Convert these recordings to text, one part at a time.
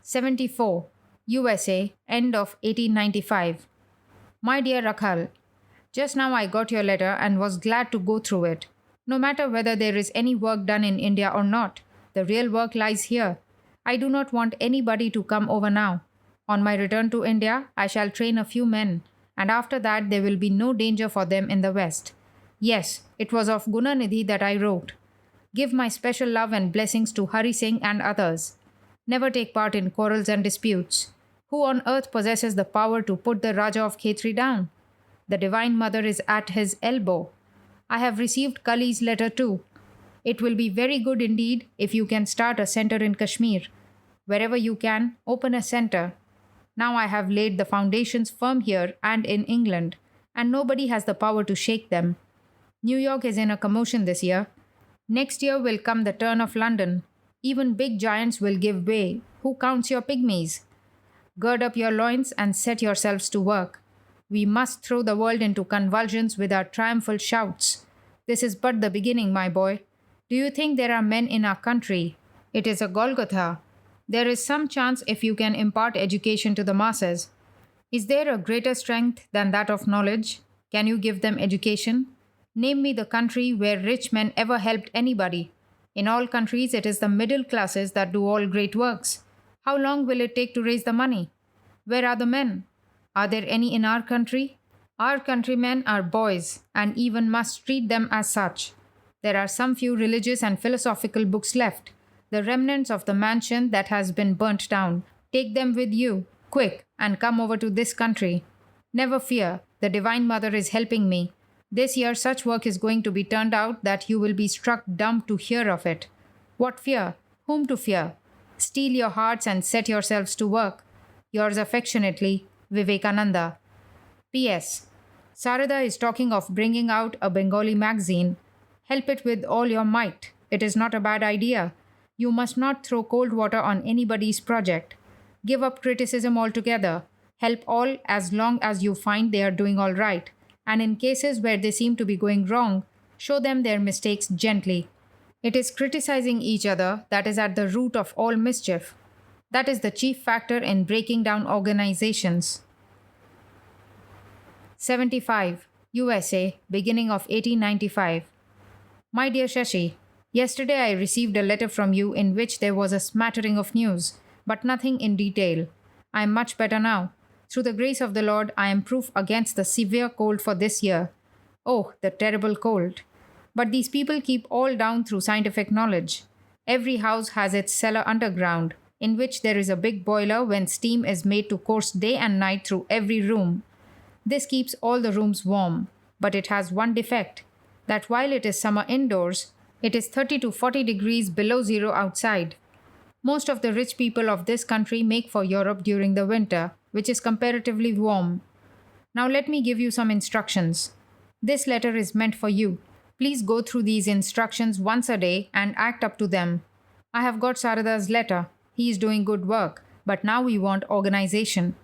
74. USA, end of 1895. My dear Rakhal, just now I got your letter and was glad to go through it. No matter whether there is any work done in India or not, the real work lies here. I do not want anybody to come over now. On my return to India, I shall train a few men, and after that there will be no danger for them in the West. Yes, it was of Gunanidhi that I wrote. Give my special love and blessings to Hari Singh and others. Never take part in quarrels and disputes. Who on earth possesses the power to put the Raja of Khetri down? The Divine Mother is at his elbow. I have received Kali's letter too. It will be very good indeed if you can start a center in Kashmir. Wherever you can, open a center. Now I have laid the foundations firm here and in England, and nobody has the power to shake them. New York is in a commotion this year. Next year will come the turn of London. Even big giants will give way. Who counts your pygmies? Gird up your loins and set yourselves to work. We must throw the world into convulsions with our triumphal shouts. This is but the beginning, my boy. Do you think there are men in our country? It is a Golgotha. There is some chance if you can impart education to the masses. Is there a greater strength than that of knowledge? Can you give them education? Name me the country where rich men ever helped anybody. In all countries, it is the middle classes that do all great works. How long will it take to raise the money? Where are the men? Are there any in our country? Our countrymen are boys, and even must treat them as such. There are some few religious and philosophical books left, the remnants of the mansion that has been burnt down. Take them with you, quick, and come over to this country. Never fear, the Divine Mother is helping me. This year such work is going to be turned out that you will be struck dumb to hear of it. What fear? Whom to fear? Steel your hearts and set yourselves to work. Yours affectionately, Vivekananda. P.S. Sarada is talking of bringing out a Bengali magazine. Help it with all your might. It is not a bad idea. You must not throw cold water on anybody's project. Give up criticism altogether. Help all as long as you find they are doing all right. And in cases where they seem to be going wrong, show them their mistakes gently. It is criticizing each other that is at the root of all mischief. That is the chief factor in breaking down organizations. 75. USA, beginning of 1895. My dear Shashi, yesterday I received a letter from you in which there was a smattering of news, but nothing in detail. I am much better now. Through the grace of the Lord, I am proof against the severe cold for this year. Oh, the terrible cold. But these people keep all down through scientific knowledge. Every house has its cellar underground, in which there is a big boiler when steam is made to course day and night through every room. This keeps all the rooms warm, but it has one defect, that while it is summer indoors, it is 30 to 40 degrees below zero outside. Most of the rich people of this country make for Europe during the winter, which is comparatively warm. Now let me give you some instructions. This letter is meant for you. Please go through these instructions once a day and act up to them. I have got Sarada's letter. He is doing good work, but now we want organization.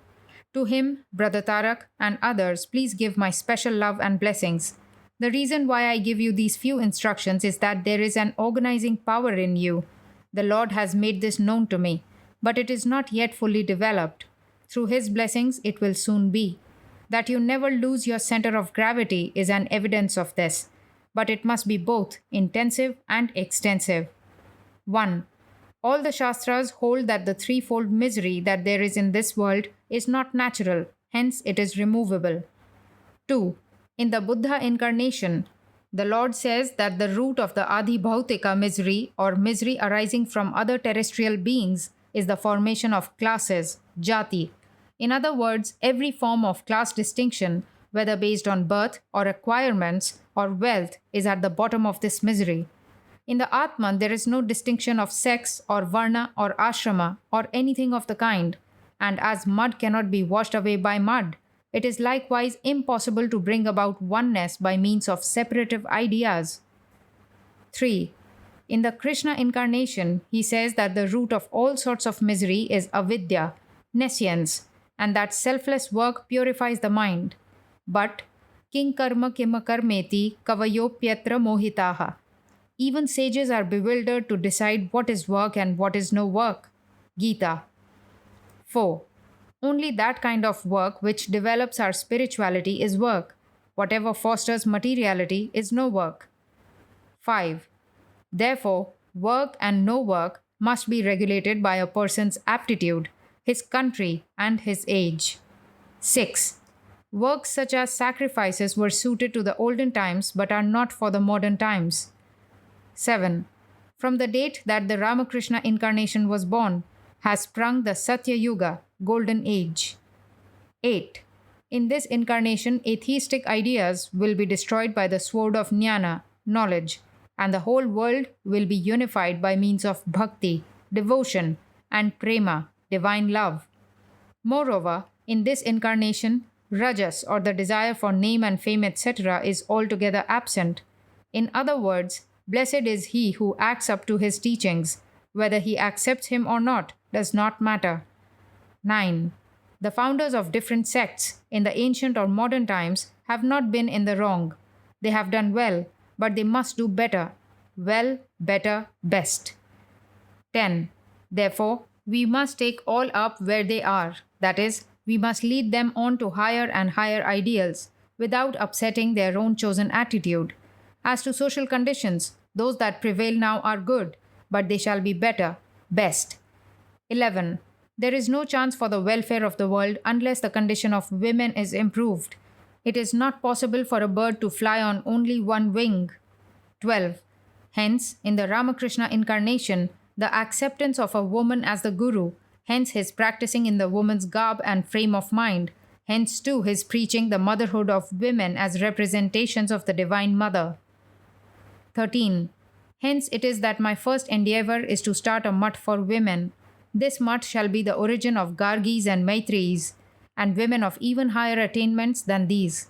To him, Brother Tarak, and others, please give my special love and blessings. The reason why I give you these few instructions is that there is an organizing power in you. The Lord has made this known to me, but it is not yet fully developed. Through His blessings, it will soon be. That you never lose your center of gravity is an evidence of this, but it must be both intensive and extensive. 1. All the Shastras hold that the threefold misery that there is in this world is not natural, hence it is removable. 2. In the Buddha incarnation, the Lord says that the root of the Adi Bhautika misery or misery arising from other terrestrial beings is the formation of classes, jati. In other words, every form of class distinction, whether based on birth or acquirements or wealth, is at the bottom of this misery. In the Atman, there is no distinction of sex or varna or ashrama or anything of the kind, and as mud cannot be washed away by mud, it is likewise impossible to bring about oneness by means of separative ideas. 3. In the Krishna incarnation, he says that the root of all sorts of misery is avidya, nescience, and that selfless work purifies the mind. But king karma kima karmeti kavayopyatra mohitaha. Even sages are bewildered to decide what is work and what is no work. Gita. 4. Only that kind of work which develops our spirituality is work. Whatever fosters materiality is no work. 5. Therefore, work and no work must be regulated by a person's aptitude, his country, and his age. 6. Works such as sacrifices were suited to the olden times but are not for the modern times. 7. From the date that the Ramakrishna incarnation was born, has sprung the Satya Yuga, golden age. 8. In this incarnation, atheistic ideas will be destroyed by the sword of jnana, knowledge, and the whole world will be unified by means of bhakti, devotion, and prema, divine love. Moreover, in this incarnation, rajas or the desire for name and fame, etc., is altogether absent. In other words, blessed is he who acts up to his teachings. Whether he accepts him or not does not matter. 9. The founders of different sects in the ancient or modern times have not been in the wrong. They have done well, but they must do better. Well, better, best. 10. Therefore, we must take all up where they are. That is, we must lead them on to higher and higher ideals without upsetting their own chosen attitude. As to social conditions, those that prevail now are good, but they shall be better, best. 11. There is no chance for the welfare of the world unless the condition of women is improved. It is not possible for a bird to fly on only one wing. 12. Hence, in the Ramakrishna incarnation, the acceptance of a woman as the guru, hence his practicing in the woman's garb and frame of mind, hence too his preaching the motherhood of women as representations of the Divine Mother. 13. Hence it is that my first endeavor is to start a mutt for women. This mutt shall be the origin of Gargis and Maitris, and women of even higher attainments than these.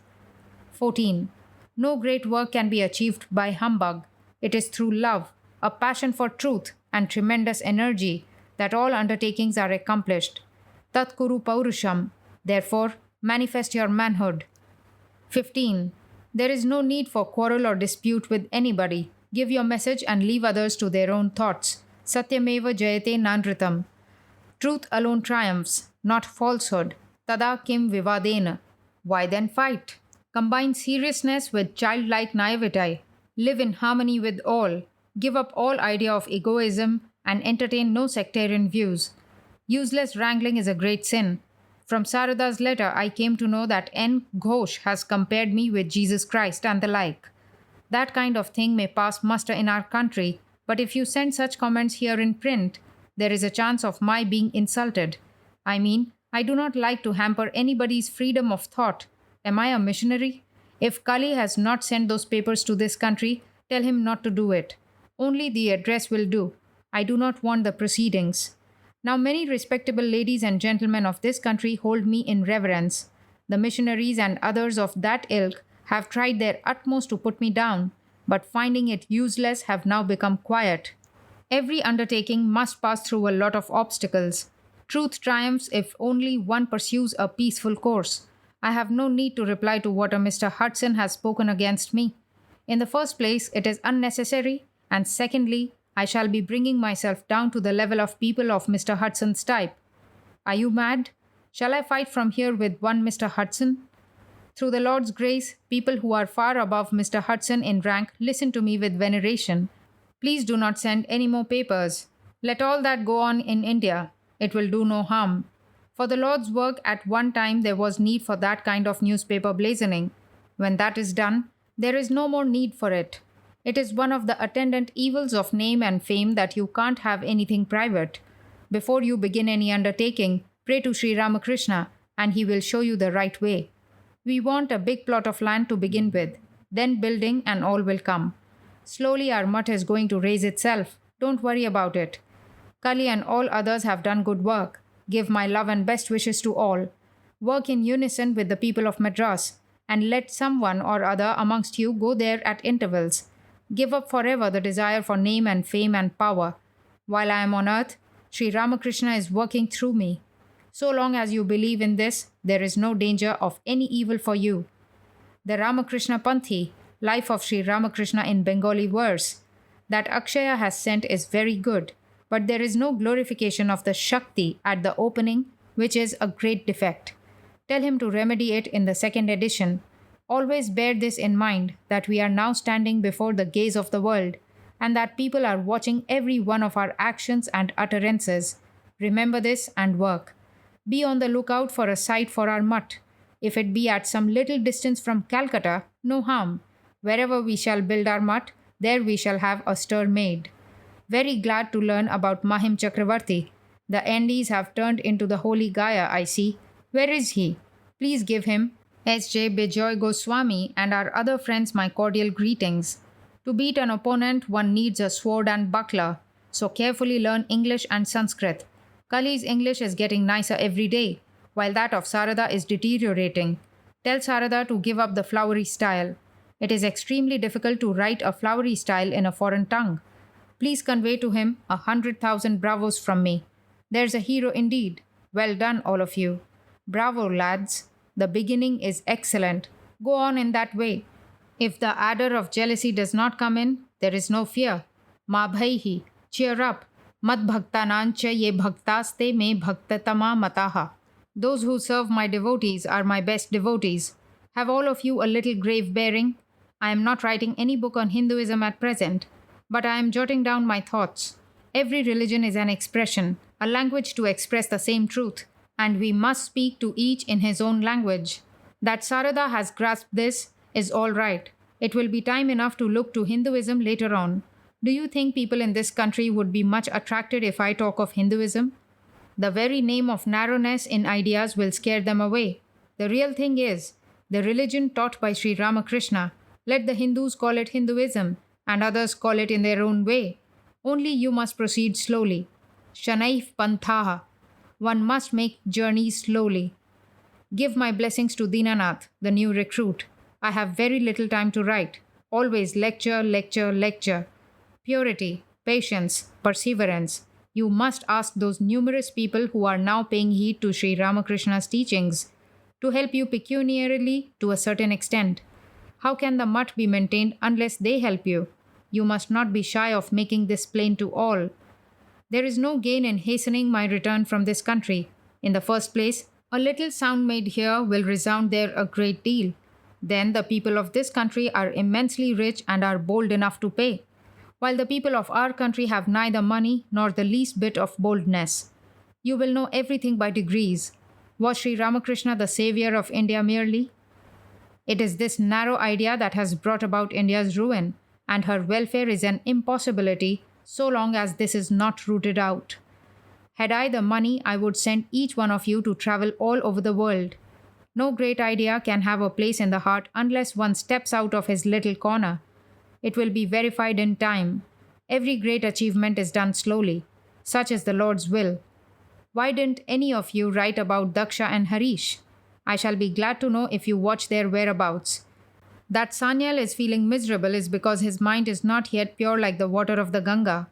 14. No great work can be achieved by humbug. It is through love, a passion for truth, and tremendous energy that all undertakings are accomplished. Tat kuru paurusham. Therefore, manifest your manhood. 15. There is no need for quarrel or dispute with anybody. Give your message and leave others to their own thoughts. Satyameva jayate nanritam. Truth alone triumphs, not falsehood. Tada kim vivadena. Why then fight? Combine seriousness with childlike naivete. Live in harmony with all. Give up all idea of egoism and entertain no sectarian views. Useless wrangling is a great sin. From Sarada's letter, I came to know that N. Ghosh has compared me with Jesus Christ and the like. That kind of thing may pass muster in our country, but if you send such comments here in print, there is a chance of my being insulted. I mean, I do not like to hamper anybody's freedom of thought. Am I a missionary? If Kali has not sent those papers to this country, tell him not to do it. Only the address will do. I do not want the proceedings. Now many respectable ladies and gentlemen of this country hold me in reverence. The missionaries and others of that ilk have tried their utmost to put me down, but finding it useless have now become quiet. Every undertaking must pass through a lot of obstacles. Truth triumphs if only one pursues a peaceful course. I have no need to reply to what a Mr. Hudson has spoken against me. In the first place, it is unnecessary, and secondly, I shall be bringing myself down to the level of people of Mr. Hudson's type. Are you mad? Shall I fight from here with one Mr. Hudson? Through the Lord's grace, people who are far above Mr. Hudson in rank listen to me with veneration. Please do not send any more papers. Let all that go on in India. It will do no harm. For the Lord's work at one time there was need for that kind of newspaper blazoning. When that is done, there is no more need for it. It is one of the attendant evils of name and fame that you can't have anything private. Before you begin any undertaking, pray to Sri Ramakrishna and he will show you the right way. We want a big plot of land to begin with, then building and all will come. Slowly our mutt is going to raise itself. Don't worry about it. Kali and all others have done good work. Give my love and best wishes to all. Work in unison with the people of Madras, and let someone or other amongst you go there at intervals. Give up forever the desire for name and fame and power. While I am on earth, Sri Ramakrishna is working through me. So long as you believe in this, there is no danger of any evil for you. The Ramakrishna Panthi, Life of Sri Ramakrishna in Bengali verse, that Akshaya has sent is very good, but there is no glorification of the Shakti at the opening which is a great defect. Tell him to remedy it in the second edition. Always bear this in mind that we are now standing before the gaze of the world, and that people are watching every one of our actions and utterances. Remember this and work. Be on the lookout for a site for our mutt. If it be at some little distance from Calcutta, no harm. Wherever we shall build our mutt, there we shall have a stir made. Very glad to learn about Mahim Chakravarti. The Andes have turned into the holy Gaya, I see. Where is he? Please give him, S.J. Bijoy Goswami, and our other friends my cordial greetings. To beat an opponent, one needs a sword and buckler, so carefully learn English and Sanskrit. Kali's English is getting nicer every day, while that of Sarada is deteriorating. Tell Sarada to give up the flowery style. It is extremely difficult to write a flowery style in a foreign tongue. Please convey to him 100,000 bravos from me. There's a hero indeed. Well done, all of you. Bravo, lads. The beginning is excellent. Go on in that way. If the adder of jealousy does not come in, there is no fear. Ma bhaihi, cheer up. Mad bhaktanancha ye bhaktaste me bhaktatama mataha. Those who serve my devotees are my best devotees. Have all of you a little grave bearing? I am not writing any book on Hinduism at present, but I am jotting down my thoughts. Every religion is an expression, a language to express the same truth, and we must speak to each in his own language. That Sarada has grasped this is all right. It will be time enough to look to Hinduism later on. Do you think people in this country would be much attracted if I talk of Hinduism? The very name of narrowness in ideas will scare them away. The real thing is, the religion taught by Sri Ramakrishna. Let the Hindus call it Hinduism, and others call it in their own way. Only you must proceed slowly. Shanaif Panthaha. One must make journeys slowly. Give my blessings to Dinanath, the new recruit. I have very little time to write. Always lecture, lecture, lecture. Purity, patience, perseverance. You must ask those numerous people who are now paying heed to Sri Ramakrishna's teachings to help you pecuniarily to a certain extent. How can the mutt be maintained unless they help you? You must not be shy of making this plain to all. There is no gain in hastening my return from this country. In the first place, a little sound made here will resound there a great deal. Then the people of this country are immensely rich and are bold enough to pay, while the people of our country have neither money nor the least bit of boldness. You will know everything by degrees. Was Sri Ramakrishna the savior of India merely? It is this narrow idea that has brought about India's ruin, and her welfare is an impossibility so long as this is not rooted out. Had I the money, I would send each one of you to travel all over the world. No great idea can have a place in the heart unless one steps out of his little corner. It will be verified in time. Every great achievement is done slowly. Such is the Lord's will. Why didn't any of you write about Daksha and Harish? I shall be glad to know if you watch their whereabouts. That Sanyal is feeling miserable is because his mind is not yet pure like the water of the Ganga.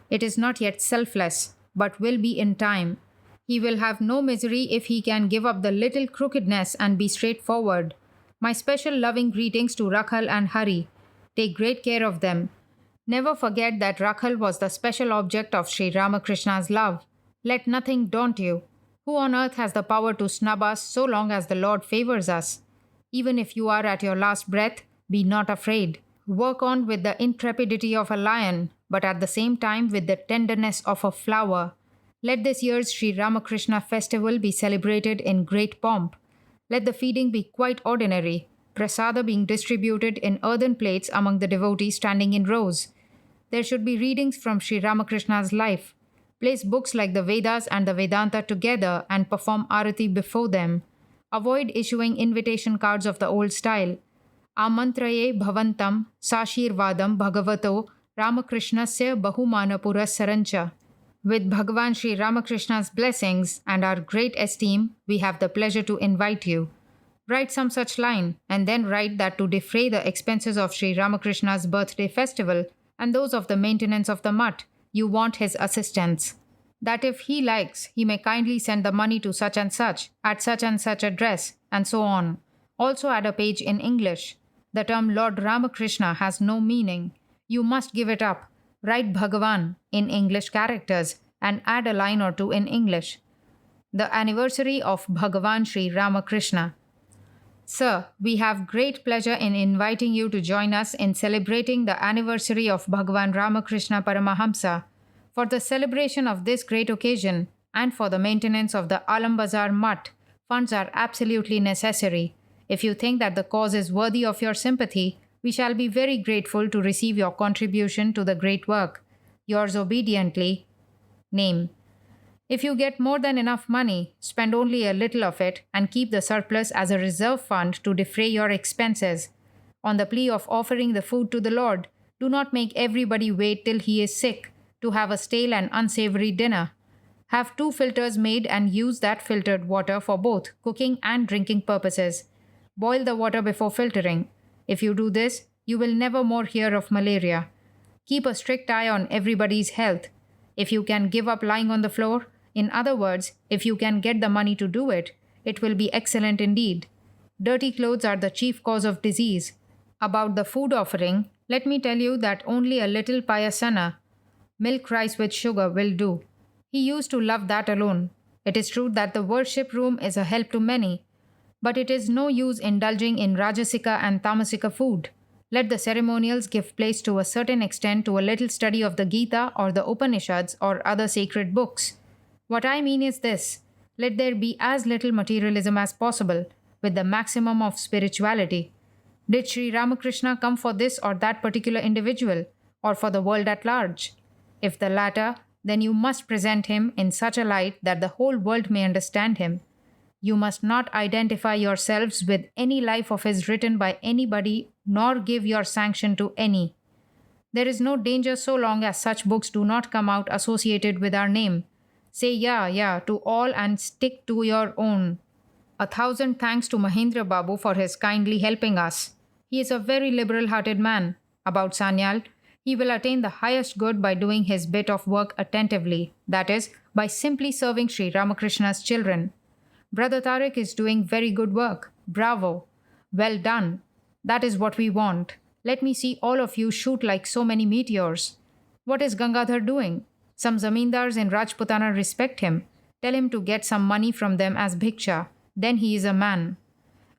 It is not yet selfless, but will be in time. He will have no misery if he can give up the little crookedness and be straightforward. My special loving greetings to Rakhal and Hari. Take great care of them. Never forget that Rakhal was the special object of Sri Ramakrishna's love. Let nothing daunt you. Who on earth has the power to snub us so long as the Lord favors us? Even if you are at your last breath, be not afraid. Work on with the intrepidity of a lion, but at the same time with the tenderness of a flower. Let this year's Sri Ramakrishna festival be celebrated in great pomp. Let the feeding be quite ordinary, prasada being distributed in earthen plates among the devotees standing in rows. There should be readings from Sri Ramakrishna's life. Place books like the Vedas and the Vedanta together and perform arati before them. Avoid issuing invitation cards of the old style. Amantraye bhavantam sashirvadam bhagavato Ramakrishnasya bahumanapura sarancha. With Bhagavan Sri Ramakrishna's blessings and our great esteem, we have the pleasure to invite you. Write some such line, and then write that to defray the expenses of Sri Ramakrishna's birthday festival and those of the maintenance of the mutt, you want his assistance. That if he likes, he may kindly send the money to such and such, at such and such address, and so on. Also add a page in English. The term Lord Ramakrishna has no meaning. You must give it up. Write Bhagavan in English characters and add a line or two in English. the anniversary of Bhagavan Sri Ramakrishna. Sir, we have great pleasure in inviting you to join us in celebrating the anniversary of Bhagavan Ramakrishna Paramahamsa. For the celebration of this great occasion and for the maintenance of the Alam Bazar Mutt, funds are absolutely necessary. If you think that the cause is worthy of your sympathy, we shall be very grateful to receive your contribution to the great work. Yours obediently, Name. If you get more than enough money, spend only a little of it and keep the surplus as a reserve fund to defray your expenses. On the plea of offering the food to the Lord, do not make everybody wait till he is sick to have a stale and unsavory dinner. Have 2 filters made and use that filtered water for both cooking and drinking purposes. Boil the water before filtering. If you do this, you will never more hear of malaria. Keep a strict eye on everybody's health. If you can give up lying on the floor, in other words, if you can get the money to do it, it will be excellent indeed. Dirty clothes are the chief cause of disease. About the food offering, let me tell you that only a little payasana, milk rice with sugar, will do. He used to love that alone. It is true that the worship room is a help to many, but it is no use indulging in Rajasika and Tamasika food. Let the ceremonials give place to a certain extent to a little study of the Gita or the Upanishads or other sacred books. What I mean is this: let there be as little materialism as possible, with the maximum of spirituality. Did Sri Ramakrishna come for this or that particular individual, or for the world at large? If the latter, then you must present him in such a light that the whole world may understand him. You must not identify yourselves with any life of his written by anybody, nor give your sanction to any. There is no danger so long as such books do not come out associated with our name. Say yeah to all and stick to your own. 1,000 thanks to Mahendra Babu for his kindly helping us. He is a very liberal-hearted man. About Sanyal, he will attain the highest good by doing his bit of work attentively, that is, by simply serving Sri Ramakrishna's children. Brother Tariq is doing very good work. Bravo. Well done. That is what we want. Let me see all of you shoot like so many meteors. What is Gangadhar doing? Some zamindars in Rajputana respect him. Tell him to get some money from them as bhiksha. Then he is a man.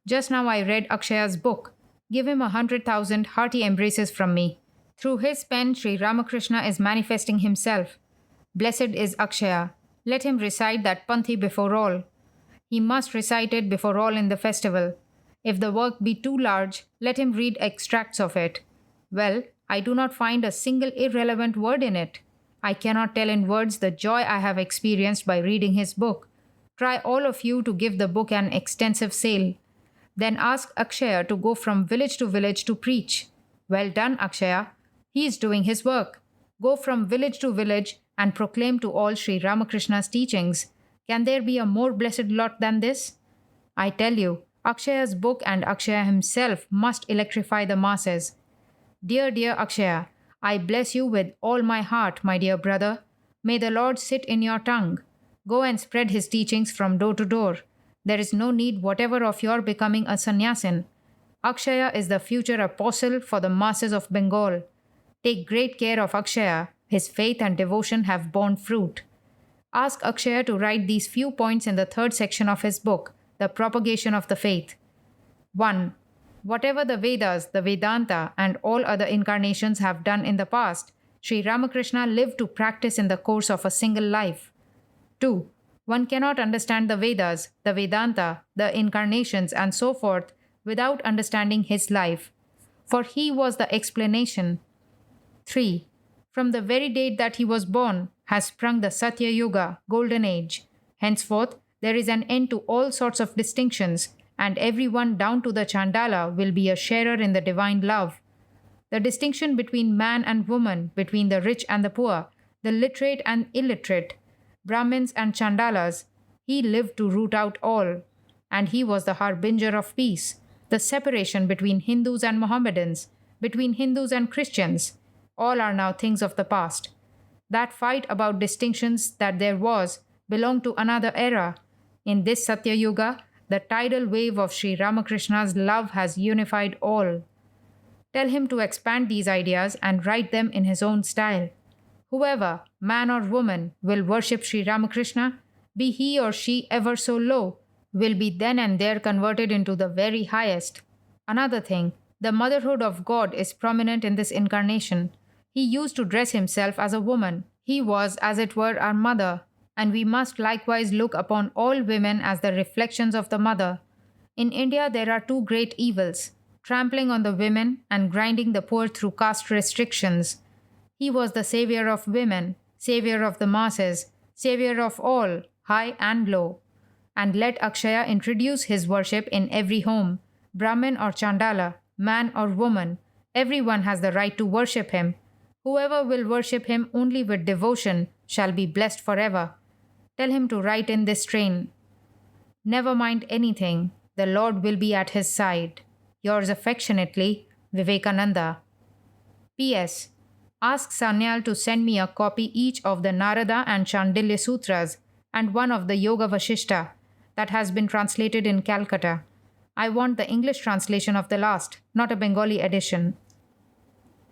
Just now I read Akshaya's book. Give him 100,000 hearty embraces from me. Through his pen, Sri Ramakrishna is manifesting himself. Blessed is Akshaya. Let him recite that Panthi before all. He must recite it before all in the festival. If the work be too large, let him read extracts of it. Well, I do not find a single irrelevant word in it. I cannot tell in words the joy I have experienced by reading his book. Try all of you to give the book an extensive sale. Then ask Akshaya to go from village to preach. Well done, Akshaya. He is doing his work. Go from village to village and proclaim to all Sri Ramakrishna's teachings. Can there be a more blessed lot than this? I tell you, Akshaya's book and Akshaya himself must electrify the masses. Dear Akshaya, I bless you with all my heart, my dear brother. May the Lord sit in your tongue. Go and spread his teachings from door to door. There is no need whatever of your becoming a sannyasin. Akshaya is the future apostle for the masses of Bengal. Take great care of Akshaya. His faith and devotion have borne fruit. Ask Akshaya to write these few points in the 3rd section of his book, The Propagation of the Faith. 1. Whatever the Vedas, the Vedanta, and all other incarnations have done in the past, Sri Ramakrishna lived to practice in the course of a single life. 2. One cannot understand the Vedas, the Vedanta, the incarnations, and so forth without understanding his life, for he was the explanation. 3. From the very date that he was born has sprung the Satya Yuga, Golden Age. Henceforth, there is an end to all sorts of distinctions, and everyone down to the Chandala will be a sharer in the divine love. The distinction between man and woman, between the rich and the poor, the literate and illiterate, Brahmins and Chandalas, he lived to root out all. And he was the harbinger of peace, the separation between Hindus and Mohammedans, between Hindus and Christians. All are now things of the past. That fight about distinctions that there was belonged to another era. In this Satya Yuga, the tidal wave of Sri Ramakrishna's love has unified all. Tell him to expand these ideas and write them in his own style. Whoever, man or woman, will worship Sri Ramakrishna, be he or she ever so low, will be then and there converted into the very highest. Another thing, the motherhood of God is prominent in this incarnation. He used to dress himself as a woman. He was, as it were, our mother, and we must likewise look upon all women as the reflections of the mother. In India, there are two great evils: trampling on the women and grinding the poor through caste restrictions. He was the savior of women, savior of the masses, savior of all, high and low. And let Akshaya introduce his worship in every home, Brahmin or Chandala, man or woman. Everyone has the right to worship him. Whoever will worship him only with devotion shall be blessed forever. Tell him to write in this strain: Never mind anything, the Lord will be at his side. Yours affectionately, Vivekananda. P.S. Ask Sanyal to send me a copy each of the Narada and Chandilya Sutras and one of the Yoga Vashishta that has been translated in Calcutta. I want the English translation of the last, not a Bengali edition.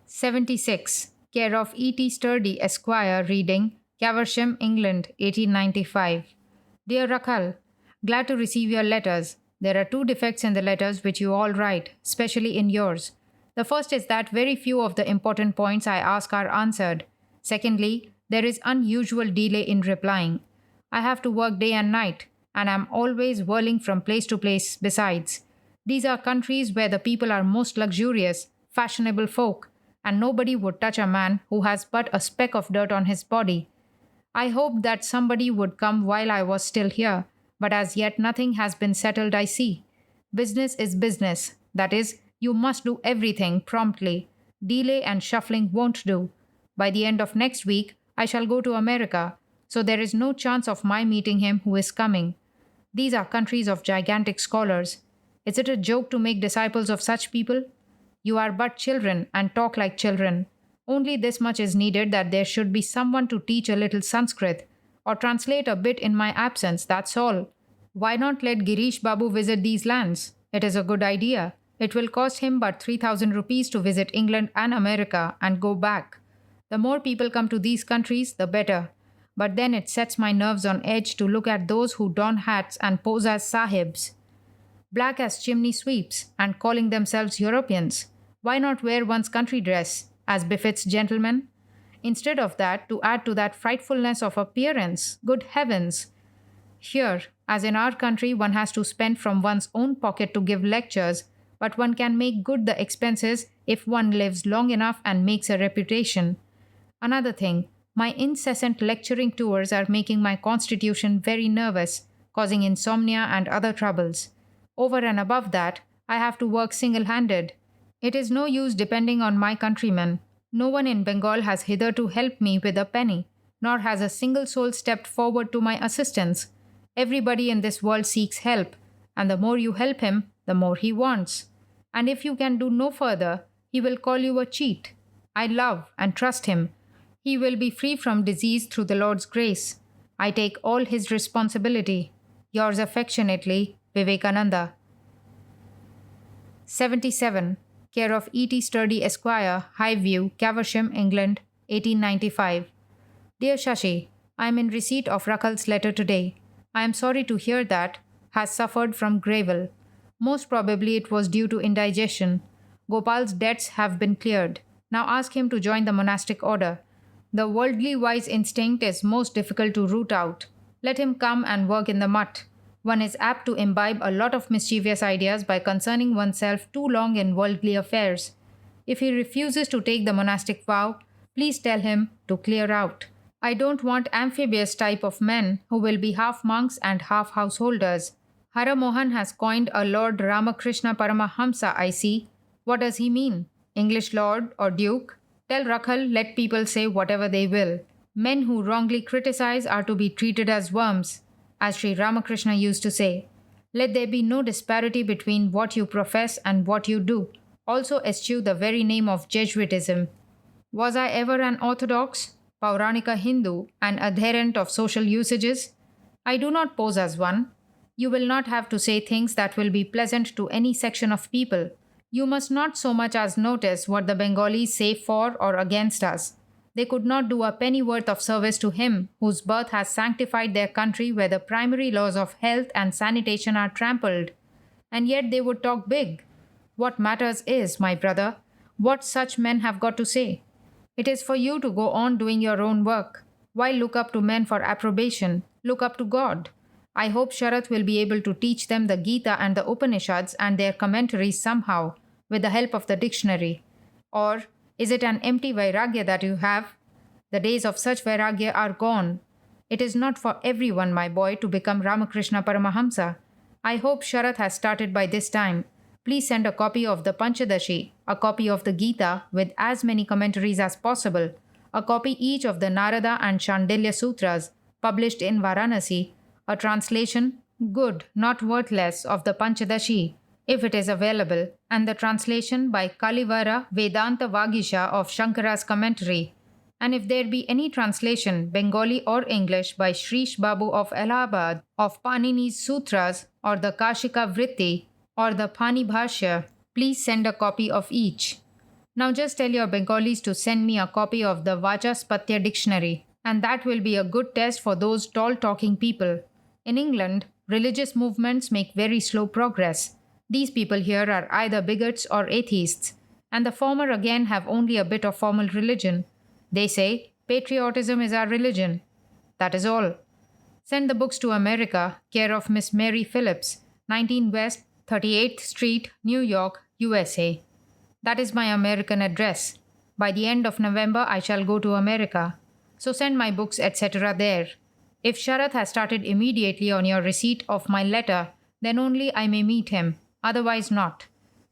76. Care of E.T. Sturdy, Esquire, reading, Caversham, England, 1895. Dear Rakhal, glad to receive your letters. There are two defects in the letters which you all write, especially in yours. The first is that very few of the important points I ask are answered. Secondly, there is unusual delay in replying. I have to work day and night, and am always whirling from place to place besides. These are countries where the people are most luxurious, fashionable folk, and nobody would touch a man who has but a speck of dirt on his body. I hoped that somebody would come while I was still here, but as yet nothing has been settled, I see. Business is business. That is, you must do everything promptly. Delay and shuffling won't do. By the end of next week, I shall go to America, so there is no chance of my meeting him who is coming. These are countries of gigantic scholars. Is it a joke to make disciples of such people? You are but children and talk like children. Only this much is needed, that there should be someone to teach a little Sanskrit, or translate a bit in my absence, that's all. Why not let Girish Babu visit these lands? It is a good idea. It will cost him but 3,000 rupees to visit England and America and go back. The more people come to these countries, the better. But then it sets my nerves on edge to look at those who don hats and pose as sahibs, black as chimney sweeps, and calling themselves Europeans. Why not wear one's country dress, as befits gentlemen? Instead of that, to add to that frightfulness of appearance, good heavens! Here, as in our country, one has to spend from one's own pocket to give lectures, but one can make good the expenses if one lives long enough and makes a reputation. Another thing, my incessant lecturing tours are making my constitution very nervous, causing insomnia and other troubles. Over and above that, I have to work single-handed. It is no use depending on my countrymen. No one in Bengal has hitherto helped me with a penny, nor has a single soul stepped forward to my assistance. Everybody in this world seeks help, and the more you help him, the more he wants. And if you can do no further, he will call you a cheat. I love and trust him. He will be free from disease through the Lord's grace. I take all his responsibility. Yours affectionately, Vivekananda. 77. Care of E.T. Sturdy, Esquire, Highview, Caversham, England, 1895. Dear Shashi, I am in receipt of Rakhal's letter today. I am sorry to hear that has suffered from gravel. Most probably it was due to indigestion. Gopal's debts have been cleared. Now ask him to join the monastic order. The worldly wise instinct is most difficult to root out. Let him come and work in the mutt. One is apt to imbibe a lot of mischievous ideas by concerning oneself too long in worldly affairs. If he refuses to take the monastic vow, please tell him to clear out. I don't want amphibious type of men who will be half monks and half householders. Hara Mohan has coined a Lord Ramakrishna Paramahamsa, I see. What does he mean? English lord or duke? Tell Rakhal let people say whatever they will. Men who wrongly criticize are to be treated as worms, as Sri Ramakrishna used to say. Let there be no disparity between what you profess and what you do. Also eschew the very name of Jesuitism. Was I ever an orthodox, Pauranika Hindu, an adherent of social usages? I do not pose as one. You will not have to say things that will be pleasant to any section of people. You must not so much as notice what the Bengalis say for or against us. They could not do a pennyworth of service to him whose birth has sanctified their country where the primary laws of health and sanitation are trampled. And yet they would talk big. What matters is, my brother, what such men have got to say. It is for you to go on doing your own work. Why look up to men for approbation? Look up to God. I hope Sharath will be able to teach them the Gita and the Upanishads and their commentaries somehow, with the help of the dictionary. Or is it an empty vairagya that you have? The days of such vairagya are gone. It is not for everyone, my boy, to become Ramakrishna Paramahamsa. I hope Sharath has started by this time. Please send a copy of the Panchadashi, a copy of the Gita with as many commentaries as possible, a copy each of the Narada and Chandilya Sutras, published in Varanasi, a translation, good, not worthless, of the Panchadashi, if it is available, and the translation by Kalivara Vedanta Vagisha of Shankara's commentary. And if there be any translation, Bengali or English, by Shrish Babu of Allahabad, of Panini's Sutras, or the Kashika Vritti, or the Pani Bhashya, please send a copy of each. Now just tell your Bengalis to send me a copy of the Vachaspatya dictionary, and that will be a good test for those tall-talking people. In England, religious movements make very slow progress. These people here are either bigots or atheists, and the former again have only a bit of formal religion. They say, patriotism is our religion. That is all. Send the books to America, care of Miss Mary Phillips, 19 West 38th Street, New York, USA. That is my American address. By the end of November, I shall go to America. So send my books, etc. there. If Sharath has started immediately on your receipt of my letter, then only I may meet him. Otherwise not.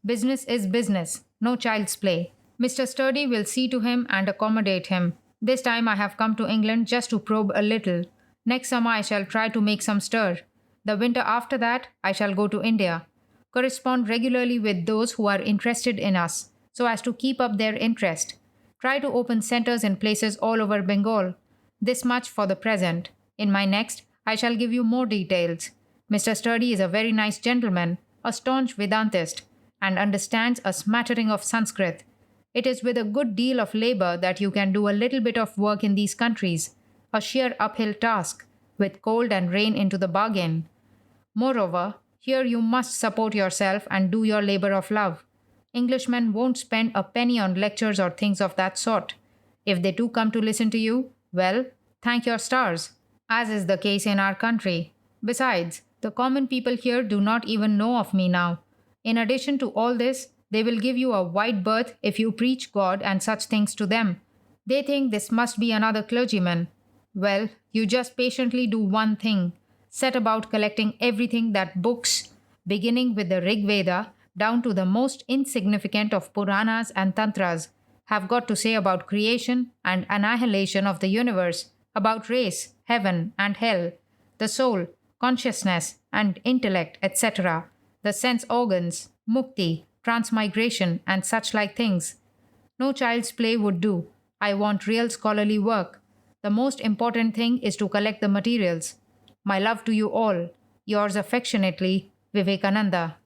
Business is business, no child's play. Mr. Sturdy will see to him and accommodate him. This time I have come to England just to probe a little. Next summer I shall try to make some stir. The winter after that, I shall go to India. Correspond regularly with those who are interested in us, so as to keep up their interest. Try to open centers in places all over Bengal. This much for the present. In my next, I shall give you more details. Mr. Sturdy is a very nice gentleman, a staunch Vedantist, and understands a smattering of Sanskrit. It is with a good deal of labor that you can do a little bit of work in these countries, a sheer uphill task, with cold and rain into the bargain. Moreover, here you must support yourself and do your labor of love. Englishmen won't spend a penny on lectures or things of that sort. If they do come to listen to you, well, thank your stars, as is the case in our country. Besides, the common people here do not even know of me now. In addition to all this, they will give you a wide berth if you preach God and such things to them. They think this must be another clergyman. Well, you just patiently do one thing. Set about collecting everything that books, beginning with the Rig Veda down to the most insignificant of Puranas and Tantras, have got to say about creation and annihilation of the universe, about race, heaven and hell, the soul, consciousness and intellect, etc., the sense organs, mukti, transmigration and such like things. No child's play would do. I want real scholarly work. The most important thing is to collect the materials. My love to you all. Yours affectionately, Vivekananda.